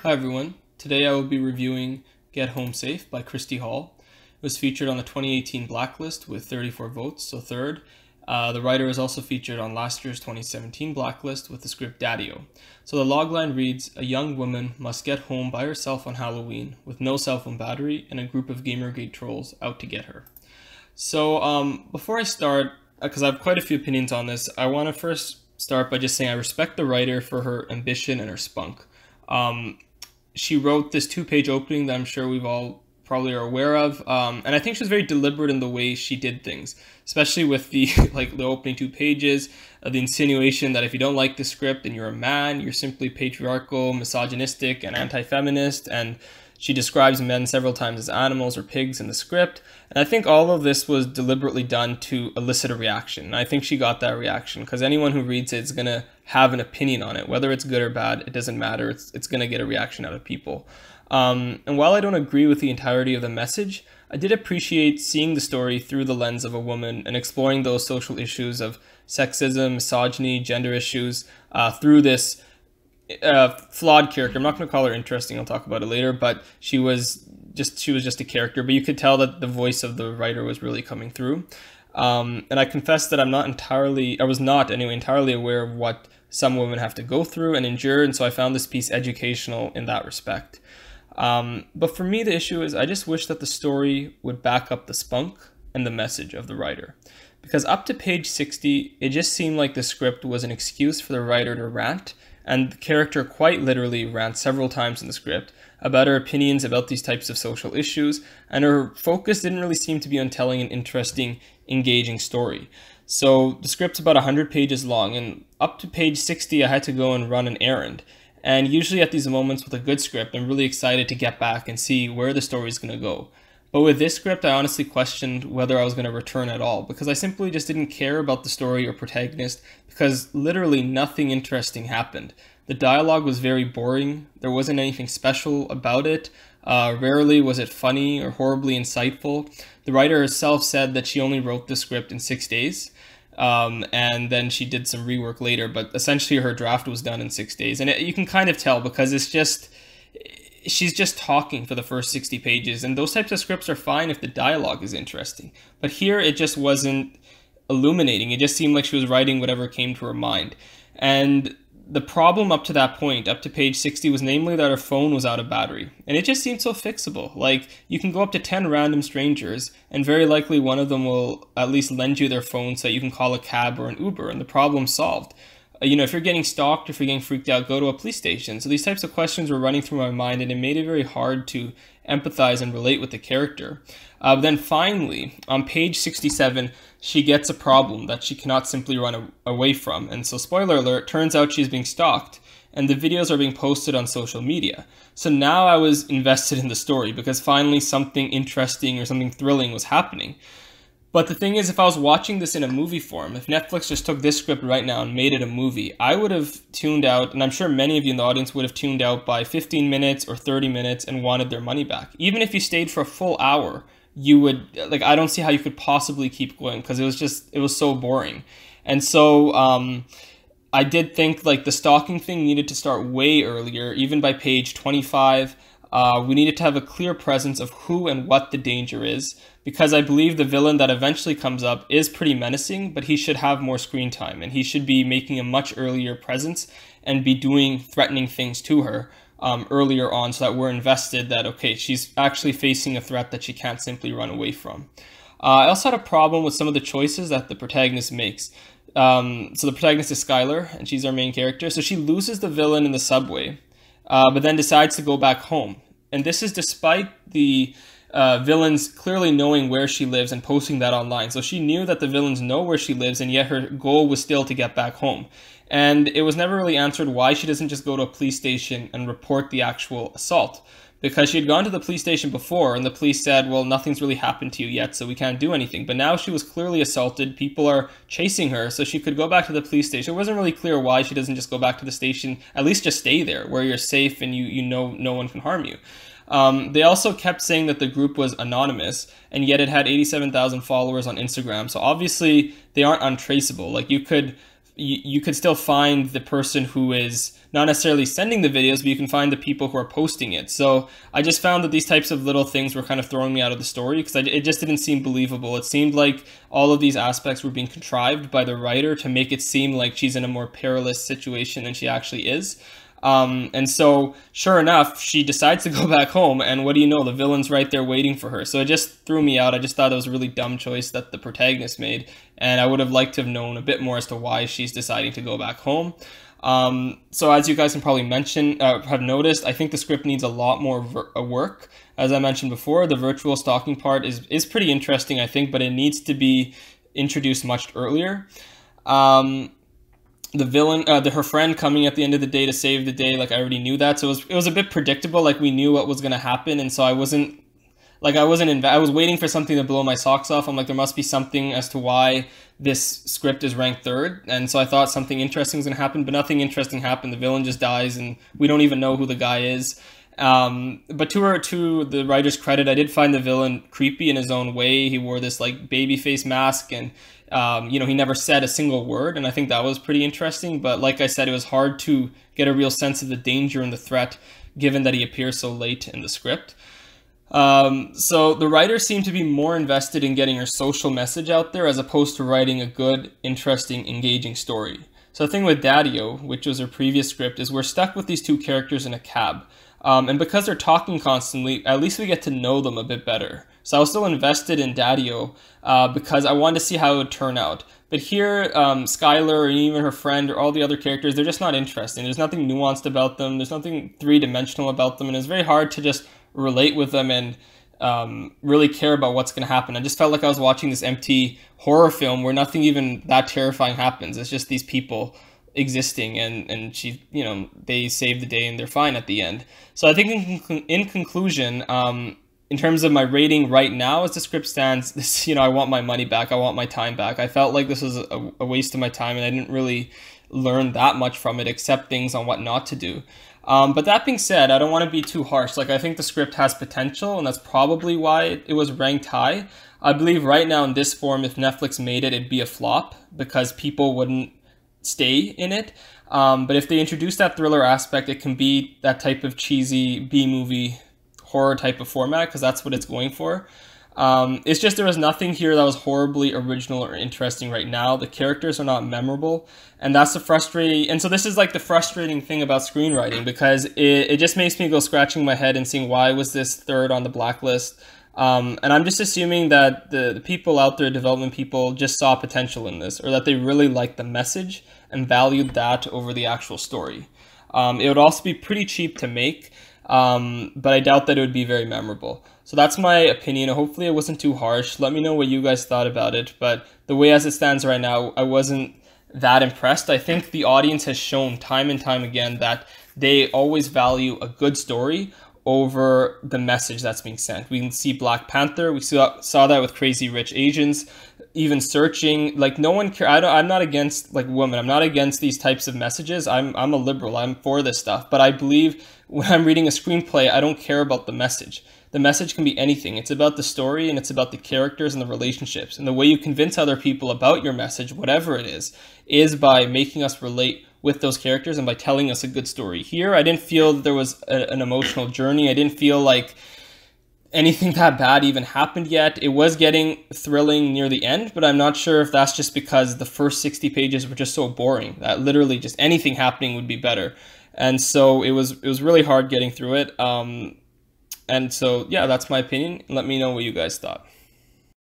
Hi everyone. Today I will be reviewing Get Home Safe by Christy Hall. It was featured on the 2018 Blacklist with 34 votes, so third. The writer is also featured on last year's 2017 Blacklist with the script Daddy-O. So the logline reads, "A young woman must get home by herself on Halloween with no cell phone battery and a group of Gamergate trolls out to get her." So before I start, because I have quite a few opinions on this, I want to first start by just saying I respect the writer for her ambition and her spunk. She wrote this two-page opening that I'm sure we've all probably are aware of, and I think she was very deliberate in the way she did things, especially with the the opening 2 pages, the insinuation that if you don't like the script and you're a man, you're simply patriarchal, misogynistic, and anti-feminist, and she describes men several times as animals or pigs in the script, and I think all of this was deliberately done to elicit a reaction. And I think she got that reaction because anyone who reads it is going to have an opinion on it. Whether it's good or bad, it doesn't matter. It's going to get a reaction out of people. And while I don't agree with the entirety of the message, I did appreciate seeing the story through the lens of a woman and exploring those social issues of sexism, misogyny, gender issues through this flawed character. I'm not going to call her interesting, I'll talk about it later, but she was just a character, but you could tell that the voice of the writer was really coming through. And I confess that I was not entirely aware of what some women have to go through and endure, and so I found this piece educational in that respect. But for me, the issue is I just wish that the story would back up the spunk and the message of the writer. Because up to page 60, it just seemed like the script was an excuse for the writer to rant, and the character quite literally rants several times in the script about her opinions about these types of social issues, and her focus didn't really seem to be on telling an interesting, engaging story. So the script's about 100 pages long, and up to page 60 I had to go and run an errand. And usually at these moments with a good script, I'm really excited to get back and see where the story's going to go. But with this script, I honestly questioned whether I was going to return at all, because I simply just didn't care about the story or protagonist, because literally nothing interesting happened. The dialogue was very boring, there wasn't anything special about it, rarely was it funny or horribly insightful. The writer herself said that she only wrote the script in 6 days, and then she did some rework later, but essentially her draft was done in 6 days. And you can kind of tell because she's just talking for the first 60 pages, and those types of scripts are fine if the dialogue is interesting. But here it just wasn't illuminating. It just seemed like she was writing whatever came to her mind. And the problem up to that point, up to page 60, was namely that her phone was out of battery. And it just seemed so fixable. Like, you can go up to 10 random strangers, and very likely one of them will at least lend you their phone so that you can call a cab or an Uber, and the problem's solved. If you're getting stalked, if you're getting freaked out, go to a police station. So these types of questions were running through my mind, and it made it very hard to empathize and relate with the character. Then finally, on page 67, she gets a problem that she cannot simply run away from. And so, spoiler alert, turns out she's being stalked, and the videos are being posted on social media. So now I was invested in the story, because finally something interesting or something thrilling was happening. But the thing is, if I was watching this in a movie form, if Netflix just took this script right now and made it a movie, I would have tuned out, and I'm sure many of you in the audience would have tuned out by 15 minutes or 30 minutes and wanted their money back. Even if you stayed for a full hour, you would, I don't see how you could possibly keep going, because it was so boring. And so I did think the stalking thing needed to start way earlier, even by page 25. We needed to have a clear presence of who and what the danger is, because I believe the villain that eventually comes up is pretty menacing, but he should have more screen time, and he should be making a much earlier presence and be doing threatening things to her earlier on, so that we're invested that, okay, she's actually facing a threat that she can't simply run away from. I also had a problem with some of the choices that the protagonist makes. So the protagonist is Skylar, and she's our main character. So she loses the villain in the subway, but then decides to go back home. And this is despite the villains clearly knowing where she lives and posting that online. So she knew that the villains know where she lives, and yet her goal was still to get back home. And it was never really answered why she doesn't just go to a police station and report the actual assault. Because she had gone to the police station before, and the police said, well, nothing's really happened to you yet, so we can't do anything. But now she was clearly assaulted, people are chasing her, so she could go back to the police station. It wasn't really clear why she doesn't just go back to the station, at least just stay there, where you're safe and you know no one can harm you. They also kept saying that the group was anonymous, and yet it had 87,000 followers on Instagram, so obviously they aren't untraceable. You could you could still find the person who is not necessarily sending the videos, but you can find the people who are posting it. So I just found that these types of little things were kind of throwing me out of the story because it just didn't seem believable. It seemed like all of these aspects were being contrived by the writer to make it seem like she's in a more perilous situation than she actually is. And so sure enough, she decides to go back home, and what do you know, the villain's right there waiting for her. So it just threw me out. I just thought it was a really dumb choice that the protagonist made, and I would have liked to have known a bit more as to why she's deciding to go back home. So as you guys can probably have noticed, I think the script needs a lot more work. As I mentioned before, the virtual stalking part is pretty interesting, I think, but it needs to be introduced much earlier. The villain, her friend coming at the end of the day to save the day, like I already knew that, so it was a bit predictable. Like we knew what was going to happen, and so I was waiting for something to blow my socks off. I'm like, there must be something as to why this script is ranked third, and so I thought something interesting was going to happen, but nothing interesting happened. The villain just dies, and we don't even know who the guy is. But to the writer's credit, I did find the villain creepy in his own way. He wore this like baby face mask, and he never said a single word, and I think that was pretty interesting. But like I said, it was hard to get a real sense of the danger and the threat, given that he appears so late in the script. So the writer seemed to be more invested in getting her social message out there as opposed to writing a good, interesting, engaging story. So the thing with Daddy-O, which was her previous script, is we're stuck with these two characters in a cab. And because they're talking constantly, at least we get to know them a bit better. So I was still invested in Daddy-O because I wanted to see how it would turn out. But here, Skylar or even her friend or all the other characters, they're just not interesting. There's nothing nuanced about them. There's nothing three-dimensional about them. And it's very hard to just relate with them and really care about what's going to happen. I just felt like I was watching this empty horror film where nothing even that terrifying happens. It's just these people existing, and they save the day and they're fine at the end. So I think in conclusion, in terms of my rating right now as the script stands, I want my money back. I want my time back. I felt like this was a waste of my time, and I didn't really learn that much from it except things on what not to do. But that being said, I don't want to be too harsh. Like, I think the script has potential, and that's probably why it was ranked high. I believe right now in this form, if Netflix made it, it'd be a flop because people wouldn't stay in it. But if they introduce that thriller aspect, it can be that type of cheesy B-movie horror type of format because that's what it's going for. It's just there was nothing here that was horribly original or interesting right now. The characters are not memorable, and that's the frustrating. And so this is like the frustrating thing about screenwriting, because it just makes me go scratching my head and seeing why was this third on the blacklist. And I'm just assuming that the people out there, development people, just saw potential in this, or that they really liked the message and valued that over the actual story. It would also be pretty cheap to make, but I doubt that it would be very memorable. So that's my opinion. Hopefully it wasn't too harsh. Let me know what you guys thought about it. But the way as it stands right now, I wasn't that impressed. I think the audience has shown time and time again that they always value a good story over the message that's being sent. We can see Black Panther. We saw that with Crazy Rich Asians. Even Searching, like, no one care. I'm not against like women. I'm not against these types of messages. I'm a liberal. I'm for this stuff. But I believe when I'm reading a screenplay, I don't care about the message. The message can be anything. It's about the story, and it's about the characters and the relationships. And the way you convince other people about your message, whatever it is by making us relate with those characters and by telling us a good story. Here, I didn't feel that there was an emotional journey. I didn't feel like anything that bad even happened yet. It was getting thrilling near the end, but I'm not sure if that's just because the first 60 pages were just so boring that literally just anything happening would be better. And so it was really hard getting through it. And so, yeah, that's my opinion. Let me know what you guys thought.